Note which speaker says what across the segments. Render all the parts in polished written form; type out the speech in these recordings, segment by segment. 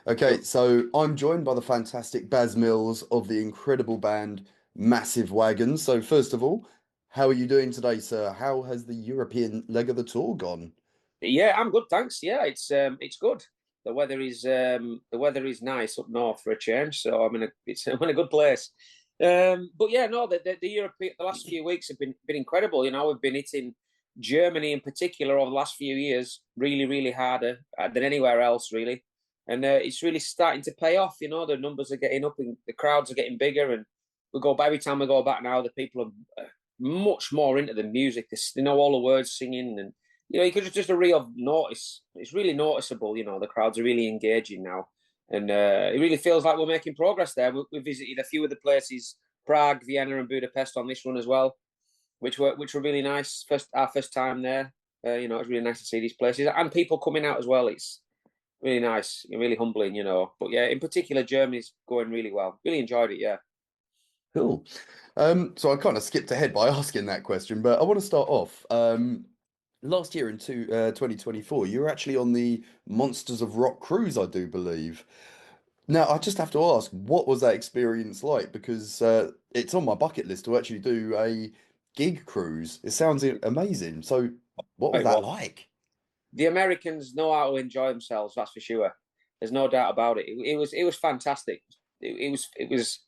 Speaker 1: Okay, so I'm joined by the fantastic Baz Mills of the incredible band Massive Wagons. So first of all, how are you doing today, sir? How has the European leg of the tour gone?
Speaker 2: Yeah, I'm good, thanks. Yeah, it's good. The weather is nice up north for a change, so I'm in a good place. But yeah, no, the European the last few weeks have been incredible. We've been hitting Germany in particular over the last few years really harder than anywhere else really, and it's really starting to pay off. The numbers are getting up and the crowds are getting bigger, and every time we go back now, the people are much more into the music. They know all the words singing and you could just a real notice. It's really noticeable. The crowds are really engaging now, and it really feels like we're making progress there. We visited a few of the places, Prague, Vienna, and Budapest on this run as well, which were really nice. Our first time there. It's really nice to see these places and people coming out as well. It's really nice and really humbling. But yeah, in particular, Germany's going really well. Really enjoyed it. Yeah.
Speaker 1: Cool. So I kind of skipped ahead by asking that question, but I want to start off. Last year in 2024, you were actually on the Monsters of Rock cruise, I do believe. Now, I just have to ask, what was that experience like? Because it's on my bucket list to actually do a gig cruise. It sounds amazing. So, what was
Speaker 2: It
Speaker 1: that
Speaker 2: was.
Speaker 1: like?
Speaker 2: The Americans know how to enjoy themselves. That's for sure. There's no doubt about it. It was fantastic. It was.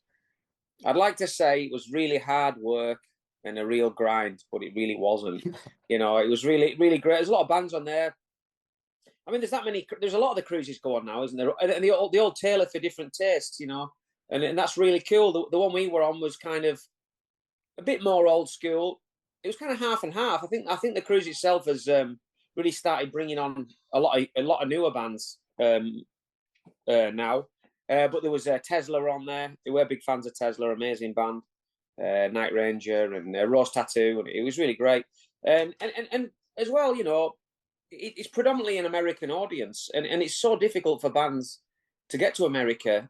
Speaker 2: I'd like to say it was really hard work and a real grind, but it really wasn't. It was really great. There's a lot of bands on there. I mean, there's that many. There's a lot of the cruises go on now, isn't there? And they all tailor for different tastes, and that's really cool. The one we were on was kind of a bit more old school. It was kind of half and half. I think the cruise itself has really started bringing on a lot of newer bands now. But there was Tesla on there. They were big fans of Tesla, amazing band. Night Ranger and Rose Tattoo, and it was really great. And as well, it's predominantly an American audience, and it's so difficult for bands to get to America.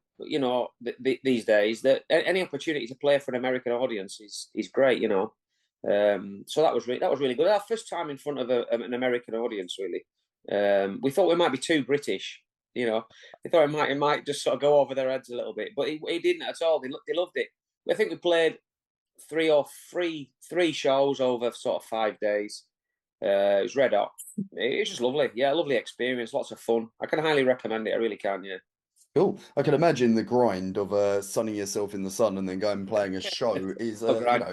Speaker 2: These days, that any opportunity to play for an American audience is great. So that was really good. Our first time in front of an American audience, really. We thought we might be too British. They thought it might just sort of go over their heads a little bit, but it didn't at all. They loved it. I think we played three shows over sort of 5 days. It was red hot. It was just lovely. Yeah, lovely experience. Lots of fun. I can highly recommend it. I really can. Yeah.
Speaker 1: Cool. I can imagine the grind of sunning yourself in the sun and then going and playing a show is,
Speaker 2: Oh, grind.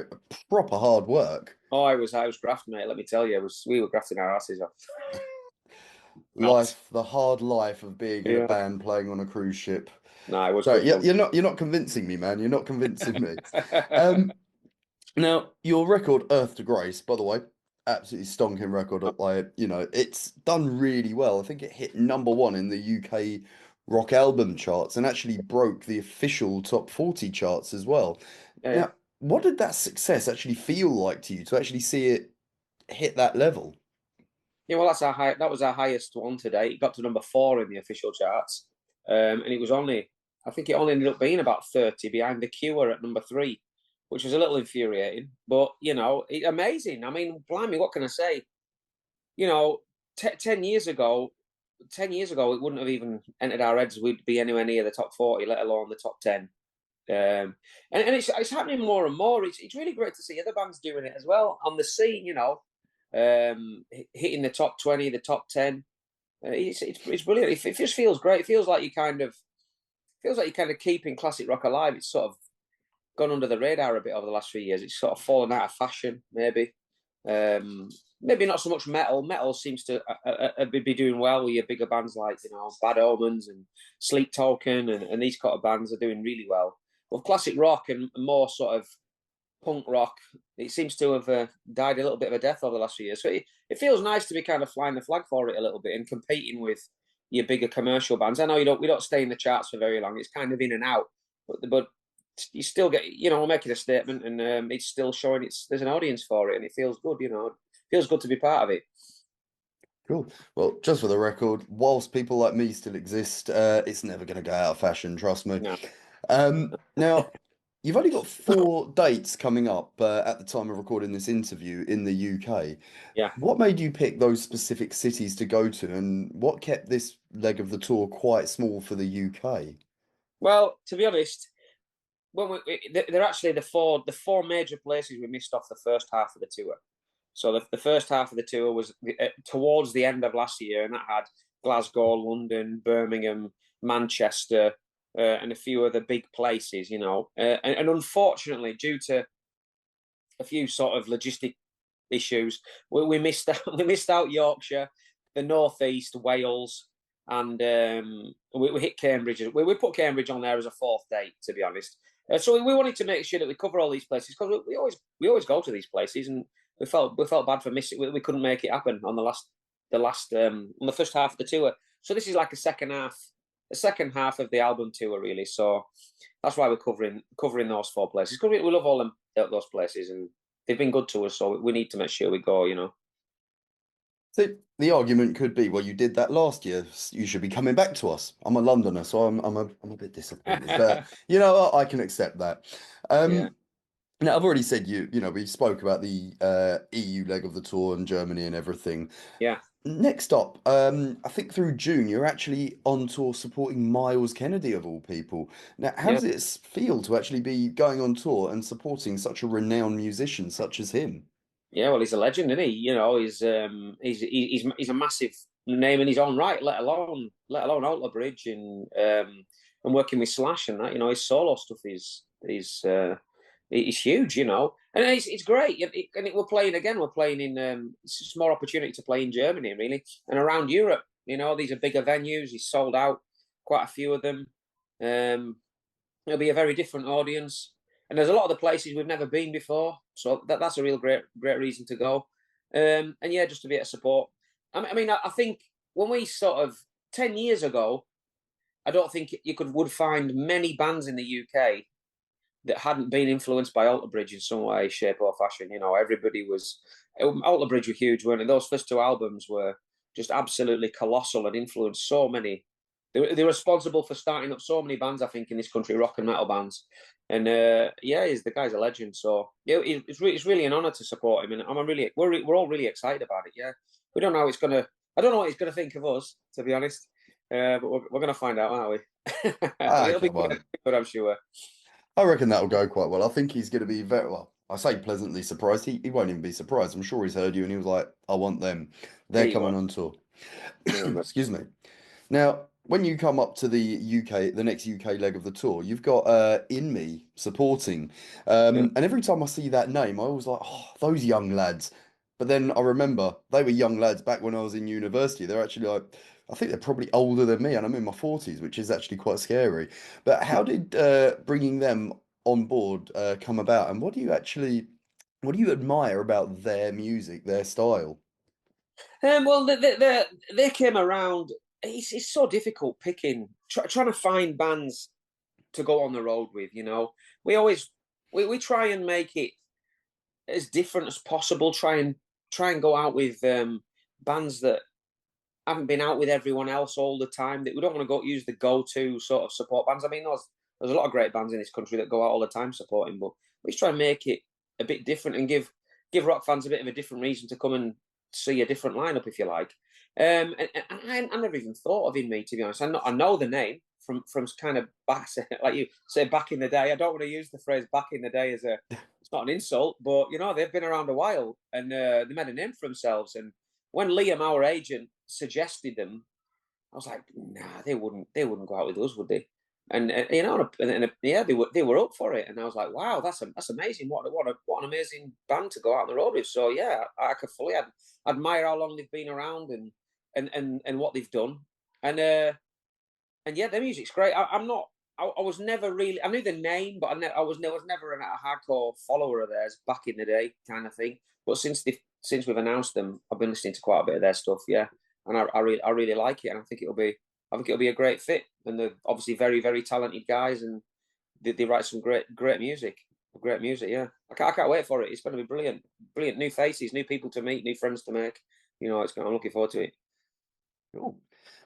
Speaker 1: proper hard work.
Speaker 2: Oh, I was grafting, mate. Let me tell you, we were grafting our asses off. Not.
Speaker 1: Life, the hard life of being in a
Speaker 2: Yeah.
Speaker 1: band playing on a cruise ship.
Speaker 2: No, it was
Speaker 1: So
Speaker 2: good
Speaker 1: yeah,
Speaker 2: fun.
Speaker 1: you're not convincing me, man. You're not convincing me. Um, Now, your record, Earth to Grace, by the way, absolutely stonking record. Like, it's done really well. I think it hit number one in the UK rock album charts and actually broke the official top 40 charts as well.
Speaker 2: Yeah, yeah.
Speaker 1: Now, what did that success actually feel like to you to actually see it hit that level?
Speaker 2: Yeah, well, that was our highest one today. It got to number 4 in the official charts, and I think it only ended up being about 30 behind The Cure at number 3, which was a little infuriating. But amazing. I mean, blimey, what can I say? You know, 10 years ago, 10 years ago, it wouldn't have even entered our heads we'd be anywhere near the top 40, let alone the top 10. And it's happening more and more. It's really great to see other bands doing it as well on the scene. Hitting the top 20, the top 10. It's brilliant. It just feels great. It feels like you're kind of keeping classic rock alive. It's sort of gone under the radar a bit over the last few years. It's sort of fallen out of fashion, maybe. Maybe not so much metal. Metal seems to be doing well with your bigger bands like Bad Omens and Sleep Token and these kind of bands are doing really well. With classic rock and more sort of punk rock, it seems to have died a little bit of a death over the last few years. So it feels nice to be kind of flying the flag for it a little bit and competing with your bigger commercial bands. I know we don't stay in the charts for very long. It's kind of in and out, but you still get we're making a statement and it's still showing there's an audience for it and it feels good. It feels good to be part of it.
Speaker 1: Cool. Well, just for the record, whilst people like me still exist, it's never going to go out of fashion, trust me.
Speaker 2: No.
Speaker 1: Now, You've only got 4 dates coming up at the time of recording this interview in the UK.
Speaker 2: Yeah.
Speaker 1: What made you pick those specific cities to go to, and what kept this leg of the tour quite small for the UK?
Speaker 2: Well, to be honest, when they're actually the four major places we missed off the first half of the tour. So the first half of the tour was towards the end of last year, and that had Glasgow, London, Birmingham, Manchester, and a few other big places, and unfortunately, due to a few sort of logistic issues, we missed out. We missed out Yorkshire, the northeast, Wales, and we hit Cambridge. We put Cambridge on there as a fourth date, to be honest. So we wanted to make sure that we cover all these places because we always go to these places, and we felt bad for missing. We couldn't make it happen on on the first half of the tour. So this is like a second half of the album tour, really. So that's why we're covering those 4 places because we love all those places, and they've been good to us. So we need to make sure we go.
Speaker 1: So the argument could be, well, you did that last year. You should be coming back to us. I'm a Londoner, so I'm a bit disappointed, but you know what? I can accept that.
Speaker 2: Yeah,
Speaker 1: Um, Now I've already said we spoke about the EU leg of the tour and Germany and everything.
Speaker 2: yeah,
Speaker 1: Next up, I think through June you're actually on tour supporting Myles Kennedy of all people. Now, how
Speaker 2: yeah.
Speaker 1: does it feel to actually be going on tour and supporting such a renowned musician such as him?
Speaker 2: Yeah, well, he's a legend, isn't he? He's a massive name in his own right. Let alone Alter Bridge and working with Slash and that. His solo stuff is huge. And it's great. We're playing again. We're playing in. It's just more opportunity to play in Germany, really, and around Europe. These are bigger venues. He's sold out quite a few of them. Um, it'll be a very different audience. And there's a lot of the places we've never been before, so that's a real great reason to go. And yeah, just a bit of support. I think when we sort of 10 years ago, I don't think you would find many bands in the UK that hadn't been influenced by Alter Bridge in some way, shape, or fashion. Everybody was. Alter Bridge were huge, weren't they? Those first 2 albums were just absolutely colossal and influenced so many. They're responsible for starting up so many bands, I think, in this country, rock and metal bands. And yeah, the guy's a legend. So yeah, it's really an honour to support him, and we're all really excited about it. Yeah, we don't know how it's gonna. I don't know what he's gonna think of us, to be honest. But we're gonna find out, aren't we?
Speaker 1: Ah,
Speaker 2: It'll be
Speaker 1: come on.
Speaker 2: good, I'm sure.
Speaker 1: I reckon that'll go quite well. I think he's going to be very well. I say pleasantly surprised. He won't even be surprised. I'm sure he's heard you and he was like, I want them.
Speaker 2: Yeah,
Speaker 1: They're
Speaker 2: you
Speaker 1: coming
Speaker 2: are.
Speaker 1: on tour.
Speaker 2: Yeah, but
Speaker 1: Excuse me. Now, when you come up to the UK, the next UK leg of the tour, you've got In Me supporting.
Speaker 2: yeah.
Speaker 1: And every time I see that name, I always like, oh, those young lads. But then I remember they were young lads back when I was in university. They're actually like, I think they're probably older than me, and I'm in my 40s, which is actually quite scary. But how did bringing them on board come about? And what do you admire about their music, their style?
Speaker 2: Well, they came around. It's so difficult picking, trying to find bands to go on the road with. We always we try and make it as different as possible. Try and go out with bands that haven't been out with everyone else all the time. That we don't want to go use the go-to sort of support bands. I mean, there's a lot of great bands in this country that go out all the time supporting, but we just try and make it a bit different and give rock fans a bit of a different reason to come and see a different lineup, if you like. And I never even thought of In Me, to be honest. I know the name from kind of back, like you say, back in the day. I don't want to use the phrase "back in the day" as it's not an insult, but they've been around a while and they made a name for themselves. And when Liam, our agent, suggested them, I was like, nah, they wouldn't go out with us, would they? And yeah, they were up for it, and I was like, wow, that's amazing. What an amazing band to go out on the road with. So yeah, I could fully admire how long they've been around and what they've done, and yeah, their music's great. I'm not. I was never really. I knew the name, but I was never a hardcore follower of theirs back in the day, kind of thing. But since we've announced them, I've been listening to quite a bit of their stuff. Yeah, and I really like it, and I think it'll be a great fit. And they're obviously very very talented guys, and they write some great music. Great music, yeah. I can't wait for it. It's going to be brilliant. Brilliant new faces, new people to meet, new friends to make. I'm looking forward to it.
Speaker 1: Cool.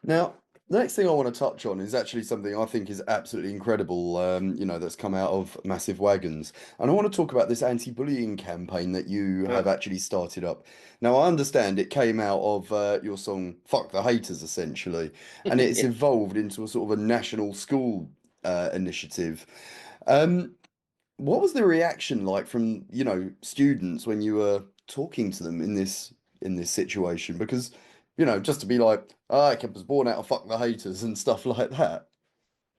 Speaker 1: Now, The next thing I want to touch on is actually something I think is absolutely incredible, that's come out of Massive Wagons. And I want to talk about this anti-bullying campaign that you
Speaker 2: Yeah.
Speaker 1: have actually started up. Now, I understand it came out of your song Fuck the Haters, essentially, and it's
Speaker 2: Yeah.
Speaker 1: evolved into a sort of a national school initiative. Um, what was the reaction like from, students when you were talking to them in this situation? Because, just to be like, I was born out of fuck the haters and stuff like that.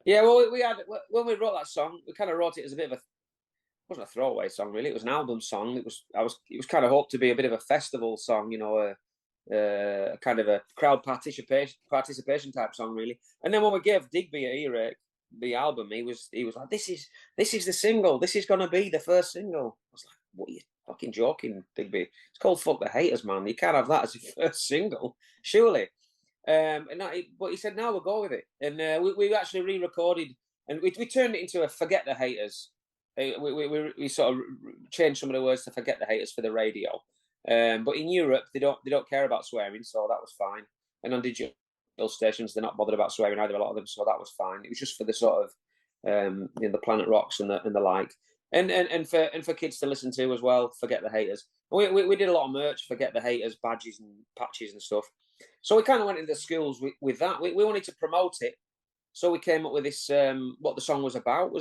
Speaker 2: Yeah, well, we had when we wrote that song, we kind of wrote it as a bit of a wasn't a throwaway song really. It was an album song. It was kind of hoped to be a bit of a festival song, a kind of a crowd participation type song really. And then when we gave Digby a earache, the album, he was like, this is the single. This is gonna be the first single. I was like, what are you fucking joking, Digby? It's called "Fuck the Haters," man. You can't have that as your first single, surely. But he said, no, we'll go with it. And we actually re-recorded, and we turned it into a "Forget the Haters." We sort of changed some of the words to "Forget the Haters" for the radio. But in Europe, they don't care about swearing, so that was fine. And on digital stations, they're not bothered about swearing either. A lot of them, so that was fine. It was just for the sort of the Planet Rocks and the like, and for kids to listen to as well. Forget the haters. We did a lot of merch, Forget the Haters, badges and patches and stuff. So we kind of went into the schools with that. We wanted to promote it, so we came up with this. What the song was about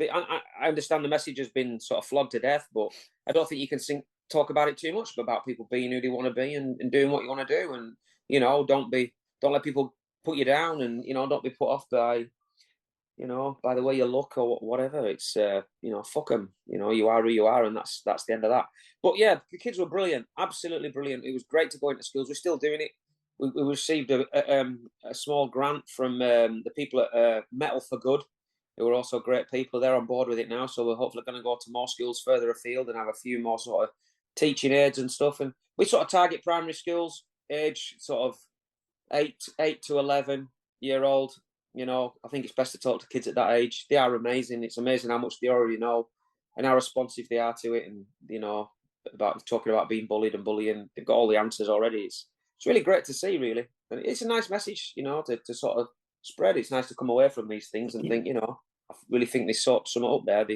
Speaker 2: I understand the message has been sort of flogged to death, but I don't think you can talk about it too much about people being who they want to be and doing what you want to do, and don't let people put you down, and don't be put off by the way you look or whatever. It's fuck them. You are who you are, and that's the end of that. But yeah, the kids were brilliant, absolutely brilliant. It was great to go into schools. We're still doing it. We received a small grant from the people at Metal for Good, who are also great people. They're on board with it now, so we're hopefully going to go to more schools further afield and have a few more sort of teaching aids and stuff. And we sort of target primary schools, age sort of eight to 11-year old. I think it's best to talk to kids at that age. They are amazing. It's amazing how much they already know and how responsive they are to it. And about talking about being bullied and bullying, they've got all the answers already. It's really great to see, really, and it's a nice message, to sort of spread. It's nice to come away from these things and think, I really think they sort some up there.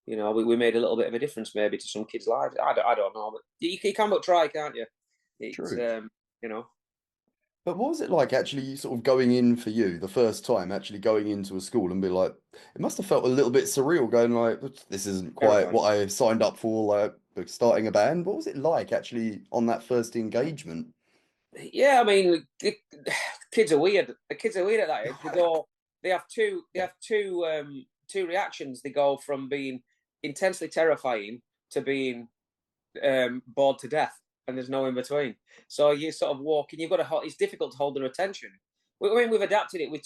Speaker 2: We made a little bit of a difference maybe to some kids' lives. I don't know, but you can but try, can't you? It's
Speaker 1: True.
Speaker 2: you know.
Speaker 1: But what was it like actually sort of going in for you the first time, actually going into a school and be like, it must have felt a little bit surreal going like, this isn't quite
Speaker 2: Terrifying.
Speaker 1: what I signed up for, like starting a band. What was it like actually on that first engagement?
Speaker 2: Yeah, I mean, kids are weird. The kids are weird at that age. They have two reactions. They go from being intensely terrifying to being bored to death, and there's no in between. So you sort of walk, and you've got to. It's difficult to hold their attention. I mean, we've adapted it. We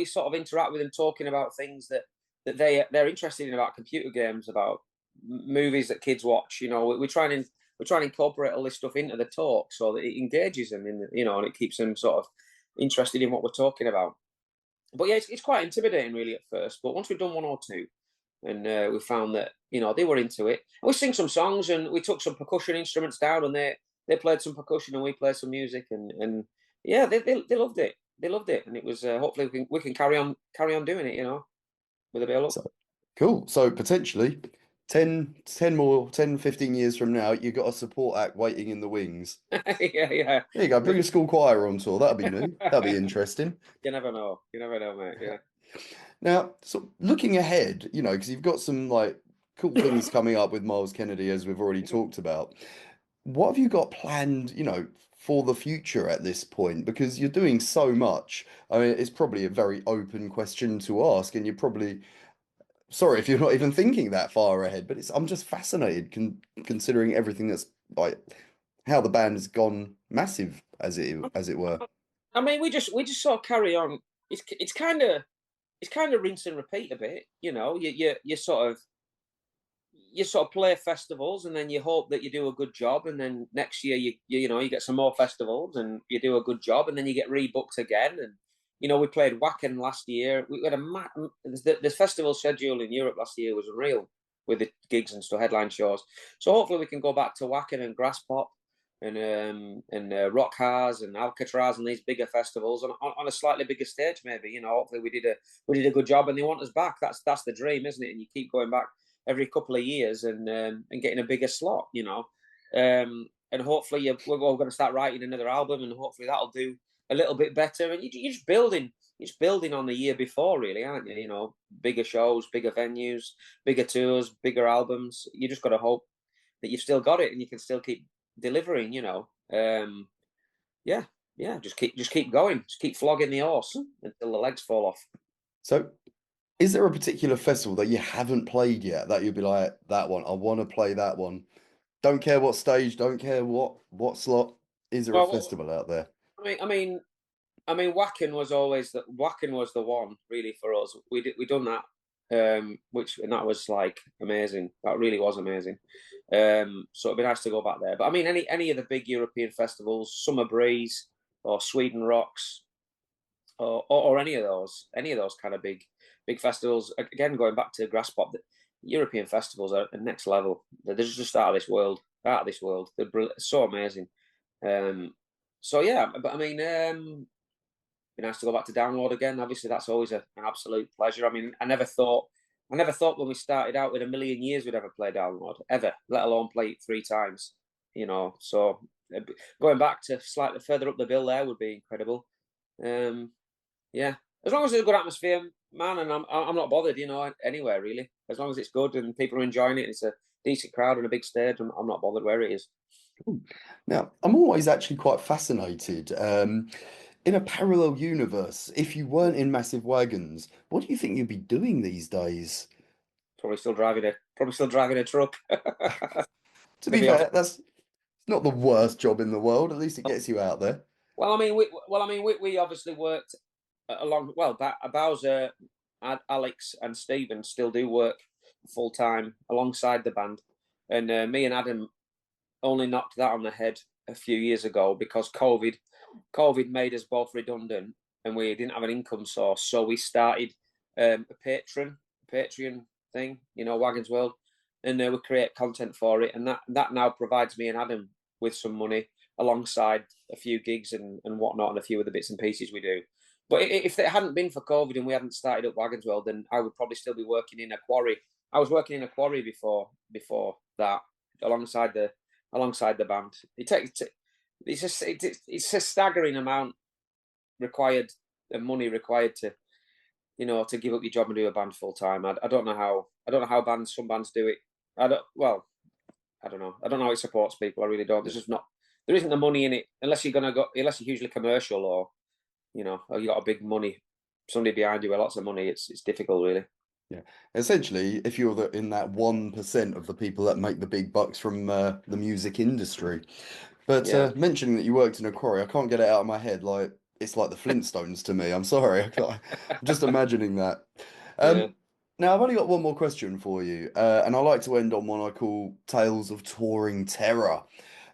Speaker 2: sort of interact with them, talking about things that they're interested in, about computer games, about movies that kids watch. We try and incorporate all this stuff into the talk so that it engages them and it keeps them sort of interested in what we're talking about. But yeah, it's quite intimidating really at first. But once we've done one or two, and we found that they were into it. And we sing some songs, and we took some percussion instruments down, and they played some percussion, and we played some music, and yeah, they loved it. They loved it, and it was hopefully we can carry on doing it, with a bit of luck.
Speaker 1: So cool. So potentially 10, 15 years from now, you've got a support act waiting in the wings.
Speaker 2: Yeah, yeah.
Speaker 1: There you go. Bring a school choir on tour. That'll be new. That'll be interesting.
Speaker 2: You never know. You never know, mate. Yeah.
Speaker 1: Now, so looking ahead, because you've got some like cool things coming up with Myles Kennedy, as we've already talked about. What have you got planned, for the future at this point? Because you're doing so much. I mean, it's probably a very open question to ask, and you're probably sorry if you're not even thinking that far ahead, but I'm just fascinated considering everything that's like how the band has gone massive as it were.
Speaker 2: I mean, we just sort of carry on. It's kind of rinse and repeat a bit. You sort of play festivals, and then you hope that you do a good job, and then next year you get some more festivals and you do a good job, and then you get rebooked again. And we played Wacken last year. We had the festival schedule in Europe last year was unreal, with the gigs and stuff, headline shows. So hopefully we can go back to Wacken and Grasspop. and Rockars and Alcatraz and these bigger festivals on a slightly bigger stage, maybe. Hopefully we did a good job and they want us back. That's the dream, isn't it? And you keep going back every couple of years and getting a bigger slot. And hopefully we're going to start writing another album, and hopefully that'll do a little bit better. And you're just building on the year before, really, aren't you? Bigger shows, bigger venues, bigger tours, bigger albums. You just got to hope that you've still got it and you can still keep delivering. Yeah, just keep going, just keep flogging the horse until the legs fall off.
Speaker 1: So, is there a particular festival that you haven't played yet that you'd be like, that one, I want to play that one? Don't care what stage, don't care what slot. Is there a
Speaker 2: Well,
Speaker 1: festival out there?
Speaker 2: Wacken was the one really for us. We done that, and that was like amazing. That really was amazing. So it'd be nice to go back there. But I mean, any of the big European festivals, Summer Breeze or Sweden Rocks, or any of those kind of big festivals. Again, going back to Grasspop, the European festivals are next level. They're just out of this world. They're so amazing. So yeah, but I mean, be nice to go back to Download again. Obviously, that's always an absolute pleasure. I mean, I never thought when we started out with a million years we'd ever play Download, ever, let alone play it 3 times. So going back to slightly further up the bill there would be incredible. Yeah, as long as there's a good atmosphere, man, and I'm not bothered, anywhere really. As long as it's good and people are enjoying it, it's a decent crowd and a big stage, I'm not bothered where it is.
Speaker 1: Now, I'm always actually quite fascinated. In a parallel universe, if you weren't in Massive Wagons, what do you think you'd be doing these days?
Speaker 2: Probably still driving a truck.
Speaker 1: To
Speaker 2: To
Speaker 1: be
Speaker 2: be honest.
Speaker 1: fair, that's not the worst job in the world. At least it gets you out there.
Speaker 2: Well, we obviously worked along. Well, Bowser, Alex, and Stephen still do work full time alongside the band, and me and Adam only knocked that on the head a few years ago because COVID made us both redundant, and we didn't have an income source. So we started a Patreon thing, Wagons World, and we create content for it, and that now provides me and Adam with some money alongside a few gigs and whatnot, and a few of the bits and pieces we do. But if it hadn't been for COVID and we hadn't started up Wagons World, then I would probably still be working in a quarry. I was working in a quarry before that, alongside the band. It's a staggering amount required and money required to give up your job and do a band full time. I don't know how some bands do it. I don't know. I don't know how it supports people. I really don't. There isn't the money in it unless you're hugely commercial or or you got a big money, somebody behind you with lots of money. It's difficult, really.
Speaker 1: Yeah, essentially, if you're in that 1% of the people that make the big bucks from the music industry. But
Speaker 2: Yeah.
Speaker 1: mentioning that you worked in a quarry, I can't get it out of my head. Like it's like the Flintstones to me. I'm sorry, I'm just imagining that.
Speaker 2: Yeah.
Speaker 1: Um, Now I've only got one more question for you, and I like to end on one I call Tales of Touring Terror.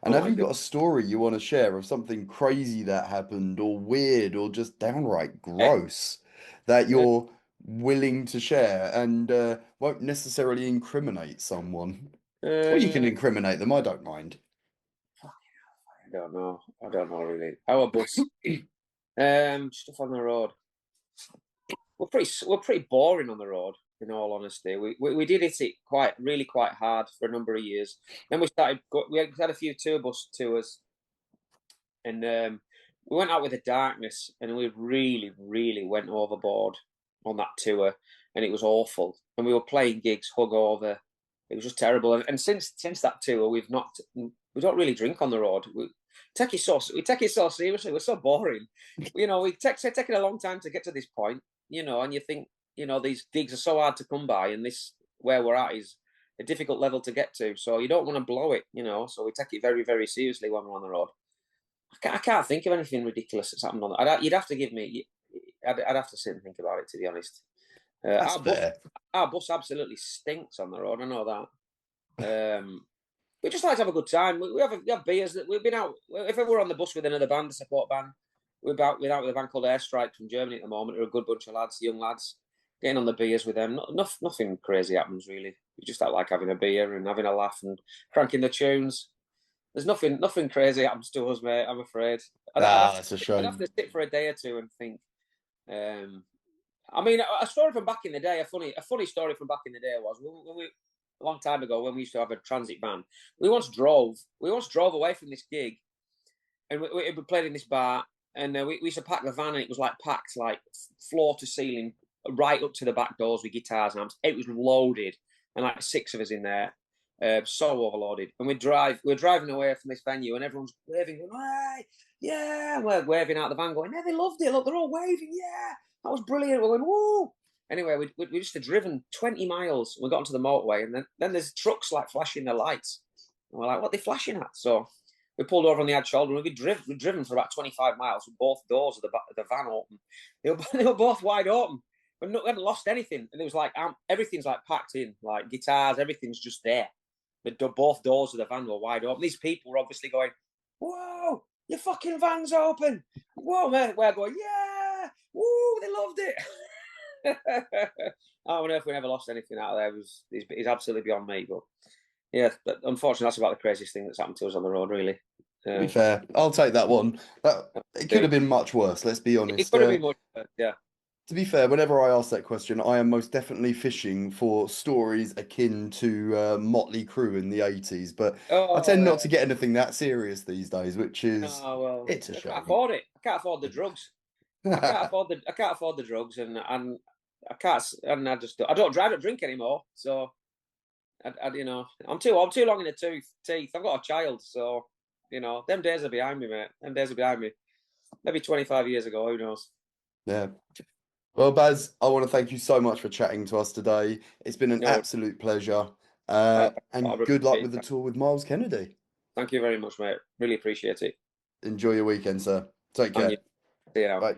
Speaker 1: And
Speaker 2: Oh
Speaker 1: have
Speaker 2: my
Speaker 1: you
Speaker 2: god.
Speaker 1: got a story you want to share of something crazy that happened, or weird, or just downright gross that
Speaker 2: Uh,
Speaker 1: you're willing to share and won't necessarily incriminate someone? Or you can
Speaker 2: um,
Speaker 1: incriminate them, I don't mind.
Speaker 2: I don't know. I don't know really. Our bus. Stuff on the road. We're pretty boring on the road. In all honesty, we did hit it quite hard for a number of years. Then we had a few tour bus tours, and we went out with the darkness, and we really, really went overboard on that tour, and it was awful. And we were playing gigs hungover. It was just terrible. And since that tour, we don't really drink on the road. We take it so seriously. We're so boring. We taking a long time to get to this point. And you think these gigs are so hard to come by, and this where we're at is a difficult level to get to. So you don't want to blow it. So we take it very, very seriously when we're on the road. I can't think of anything ridiculous that's happened on that. You'd have to give me. I'd have to sit and think about it, to be honest.
Speaker 1: That's fair.
Speaker 2: Our bus absolutely stinks on the road. I know that. We just like to have a good time. We have beers. We've been out. If ever we're on the bus with another band, a support band, we're out with a band called Airstrike from Germany at the moment. They're a good bunch of lads, young lads. Getting on the beers with them. Nothing crazy happens really. We just like having a beer and having a laugh and cranking the tunes. there's nothing crazy happens to us, mate. I'm afraid. I'd
Speaker 1: Ah,
Speaker 2: have to
Speaker 1: that's a
Speaker 2: I'd have
Speaker 1: shame.
Speaker 2: to sit for a day or two and think. Um, I mean, a story from back in the day, a funny story from back in the day was when we a long time ago when we used to have a transit van. We once drove away from this gig, and we played in this bar, and we used to pack the van, and it was like packed like floor to ceiling, right up to the back doors with guitars and amps. It was loaded, and like 6 of us in there, so overloaded. And we're driving away from this venue, and everyone's waving, going, "Hey, yeah!" And we're waving out the van, going, "Yeah, they loved it. Look, they're all waving. Yeah, that was brilliant." We're going, "Woo!" Anyway, we just had driven 20 miles. We got onto the motorway, and then there's trucks like flashing their lights. And we're like, "What are they flashing at?" So we pulled over on the ad shoulder, and we'd driven for about 25 miles with both doors of the van open. They were both wide open. We hadn't lost anything. And it was like, everything's like packed in, like guitars, everything's just there. Both doors of the van were wide open. These people were obviously going, "Whoa, your fucking van's open." Whoa, mate. We're going, "Yeah, woo, they loved it." I don't know if we never lost anything out of there. It's absolutely beyond me. But yeah, but unfortunately, that's about the craziest thing that's happened to us on the road, really.
Speaker 1: To be
Speaker 2: Uh,
Speaker 1: fair, I'll take that one. It could have
Speaker 2: it
Speaker 1: been much worse, let's be
Speaker 2: it
Speaker 1: honest.
Speaker 2: could have been much better, yeah.
Speaker 1: To be fair, whenever I ask that question, I am most definitely fishing for stories akin to Motley Crue in the 80s, but I
Speaker 2: Oh,
Speaker 1: tend not
Speaker 2: yeah.
Speaker 1: to get anything that serious these days, which is,
Speaker 2: No, well,
Speaker 1: it's a
Speaker 2: I can't
Speaker 1: shame.
Speaker 2: afford it. I can't afford the drugs. I can't afford the drugs, and I can't. And I don't drive or drink anymore. So I'm too long in the teeth. I've got a child, so them days are behind me, mate. Them days are behind me. Maybe 25 years ago, who knows?
Speaker 1: Yeah. Well, Baz, I want to thank you so much for chatting to us today. It's been an
Speaker 2: No,
Speaker 1: absolute pleasure.
Speaker 2: I
Speaker 1: And
Speaker 2: really
Speaker 1: good luck
Speaker 2: appreciate
Speaker 1: with the
Speaker 2: it.
Speaker 1: tour with Myles Kennedy.
Speaker 2: Thank you very much, mate. Really appreciate it.
Speaker 1: Enjoy your weekend, sir. Take
Speaker 2: And you,
Speaker 1: care.
Speaker 2: see you now.
Speaker 1: Bye.